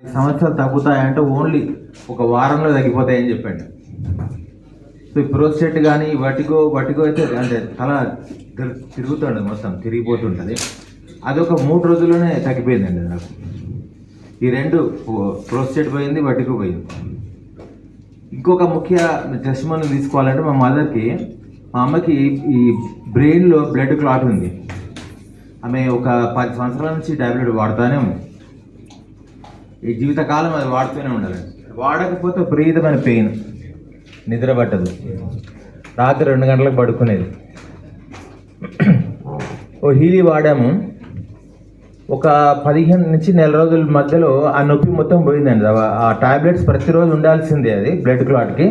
సంవత్సరాలు తగ్గుతాయంటే ఓన్లీ ఒక వారంలో తగ్గిపోతాయని చెప్పండి. సో ఈ ప్రోస్టేట్ కానీ వటిగో అయితే అంటే తల తిరుగుతుండదు, మొత్తం తిరిగిపోతుంటుంది. అదొక 3 రోజుల్లోనే తగ్గిపోయిందండి నాకు. ఈ 2 ప్రోస్టేట్ పోయింది, వటిగో పోయింది. ఇంకొక ముఖ్య టెస్టిమోనియల్ తీసుకోవాలంటే మా అమ్మకి ఈ బ్రెయిన్లో బ్లడ్ క్లాట్ ఉంది. ఆమె ఒక 10 సంవత్సరాల నుంచి టాబ్లెట్ వాడుతూనే ఉంది. ఈ జీవితకాలం అది వాడుతూనే ఉండాలి. వాడకపోతే విపరీతమైన పెయిన్, నిద్ర పట్టదు, రాత్రి 2 గంటలకు పడుకునేది. ఓ హీలీ వాడాము. ఒక 15 నుంచి నెల రోజుల మధ్యలో ఆ నొప్పి మొత్తం పోయిందండి. ఆ టాబ్లెట్స్ ప్రతిరోజు ఉండాల్సిందే, అది బ్లడ్ క్లాట్కి.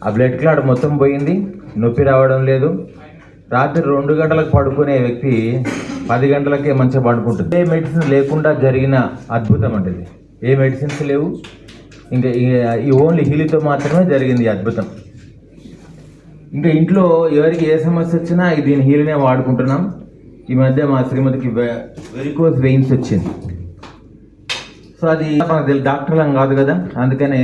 ఆ బ్లడ్ క్లాట్ మొత్తం పోయింది, నొప్పి రావడం లేదు. రాత్రి 2 గంటలకు పడుకునే వ్యక్తి 10 గంటలకే మంచిగా పడుకుంటుంది. ఏ మెడిసిన్ లేకుండా జరిగిన అద్భుతం అంటే ఇది. ఏ మెడిసిన్స్ లేవు, ఇంకా ఈ ఓన్లీ హీలీతో మాత్రమే జరిగింది ఈ అద్భుతం. ఇంకా ఇంట్లో ఎవరికి ఏ సమస్య వచ్చినా దీని హీలీనే వాడుకుంటున్నాం. ఈ మధ్య మా శ్రీమతికి వెరికోస్ వెయిన్స్ వచ్చింది. సో అది మనకు డాక్టర్లం కాదు కదా, అందుకనే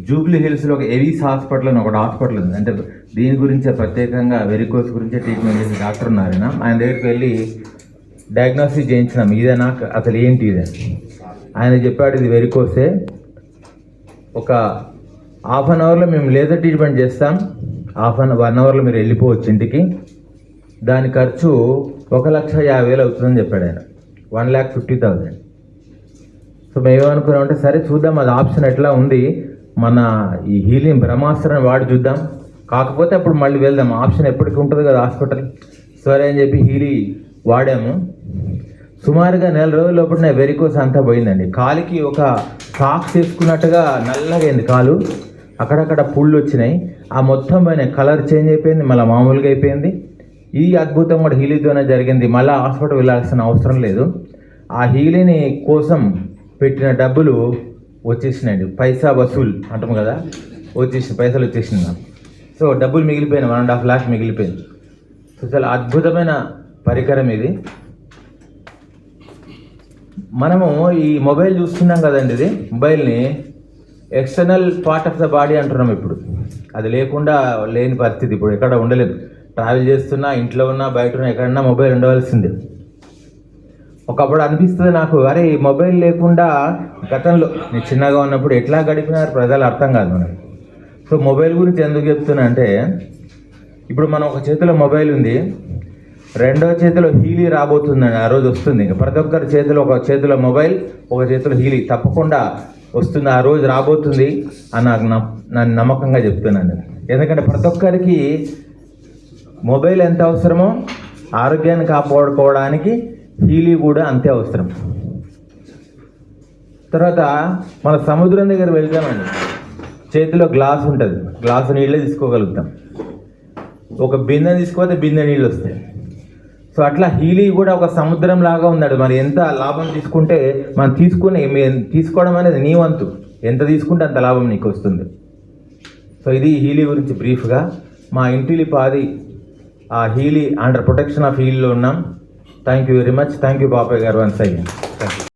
జూబ్లీ హిల్స్లో ఒక ఎరీస్ హాస్పిటల్ అని ఒకటి హాస్పిటల్ ఉంది. అంటే దీని గురించి ప్రత్యేకంగా వెరికోస్ గురించే ట్రీట్మెంట్ చేసే డాక్టర్ ఉన్నారు. ఆయన దగ్గరికి వెళ్ళి డయాగ్నోసిస్ చేయించినాం, ఇదేనా అసలు ఏంటి ఇదే. ఆయన చెప్పాడు ఇది వెరికోసే, ఒక 1/2 అవర్లో మేము లేజర్ ట్రీట్మెంట్ చేస్తాం, 1 అవర్లో మీరు వెళ్ళిపోవచ్చు ఇంటికి, దాని ఖర్చు 1,50,000 అవుతుందని చెప్పాడు ఆయన. 1,50,000. సో మేమేమనుకున్నామంటే సరే చూద్దాం, అది ఆప్షన్ ఎట్లా ఉంది, మన ఈ హీలింగ్ బ్రహ్మాస్త్రాన్ని వాడి చూద్దాం, కాకపోతే అప్పుడు మళ్ళీ వెళ్దాం, ఆప్షన్ ఎప్పటికీ ఉంటుంది కదా హాస్పిటల్. సరే అని చెప్పి హీలీ వాడాము. సుమారుగా 1 నెల రోజుల లోపల వెరికోస్ అంతా పోయిందండి. కాలికి ఒక సాక్స్ వేసుకున్నట్టుగా నల్లగా అయింది కాలు, అక్కడక్కడ పుళ్ళు వచ్చినాయి, ఆ మొత్తం పైన కలర్ చేంజ్ అయిపోయింది, మళ్ళీ మామూలుగా అయిపోయింది. ఈ అద్భుతం కూడా హీలీతోనే జరిగింది. మళ్ళీ హాస్పిటల్ వెళ్ళాల్సిన అవసరం లేదు. ఆ హీలీని కోసం పెట్టిన డబ్బులు వచ్చేసినాయండి, పైసా వసూలు అంటాం కదా, పైసలు వచ్చేసింది నాకు. సో డబ్బులు మిగిలిపోయినాయి, 1.5 lakh మిగిలిపోయింది. సో చాలా అద్భుతమైన పరికరం ఇది. మనము ఈ మొబైల్ చూస్తున్నాం కదండి, ఇది మొబైల్ని external part of the body అంటున్నాం ఇప్పుడు. అది లేకుండా లేని పరిస్థితి, ఇప్పుడు ఎక్కడ ఉండలేదు. ట్రావెల్ చేస్తున్నా, ఇంట్లో ఉన్నా, బయట ఉన్నా, ఎక్కడన్నా మొబైల్ ఉండవలసిందే. ఒకప్పుడు అనిపిస్తుంది నాకు, అరే ఈ మొబైల్ లేకుండా గతంలో నేను చిన్నగా ఉన్నప్పుడు ఎట్లా గడిపినారు ప్రజలు అర్థం కాదు మనకు. సో మొబైల్ గురించి ఎందుకు చెప్తున్నా అంటే, ఇప్పుడు మనం ఒక చేతిలో మొబైల్ ఉంది, రెండో చేతిలో హీలీ రాబోతుందండి, ఆ రోజు వస్తుంది. ఇంకా ప్రతి ఒక్కరి చేతిలో, ఒక చేతిలో మొబైల్, ఒక చేతిలో హీలీ తప్పకుండా వస్తుంది, ఆ రోజు రాబోతుంది అని నాకు నమ్మకంగా చెప్తున్నాను. ఎందుకంటే ప్రతి ఒక్కరికి మొబైల్ ఎంత అవసరమో ఆరోగ్యాన్ని కాపాడుకోవడానికి హీలీ కూడా అంతే అవసరం. తర్వాత మన సముద్రం దగ్గర వెళ్తామండి, చేతిలో గ్లాస్ ఉంటుంది, గ్లాసు నీళ్ళే తీసుకోగలుగుతాం. ఒక బిందె తీసుకోతే బిందె నీళ్ళు వస్తాయి. సో అట్లా హీలీ కూడా ఒక సముద్రం లాగా ఉన్నాడు. మరి ఎంత లాభం తీసుకుంటే మనం తీసుకోవడం అనేది నీ వంతు, ఎంత తీసుకుంటే అంత లాభం నీకు వస్తుంది. సో ఇది హీలీ గురించి బ్రీఫ్గా. మా ఇంటిలిపాది ఆ హీలీ అండర్ ప్రొటెక్షన్ ఆఫ్ హీలీలో ఉన్నాం. Thank you very much. Thank you బాబాయ్ గారు వన్స్ అగైన్.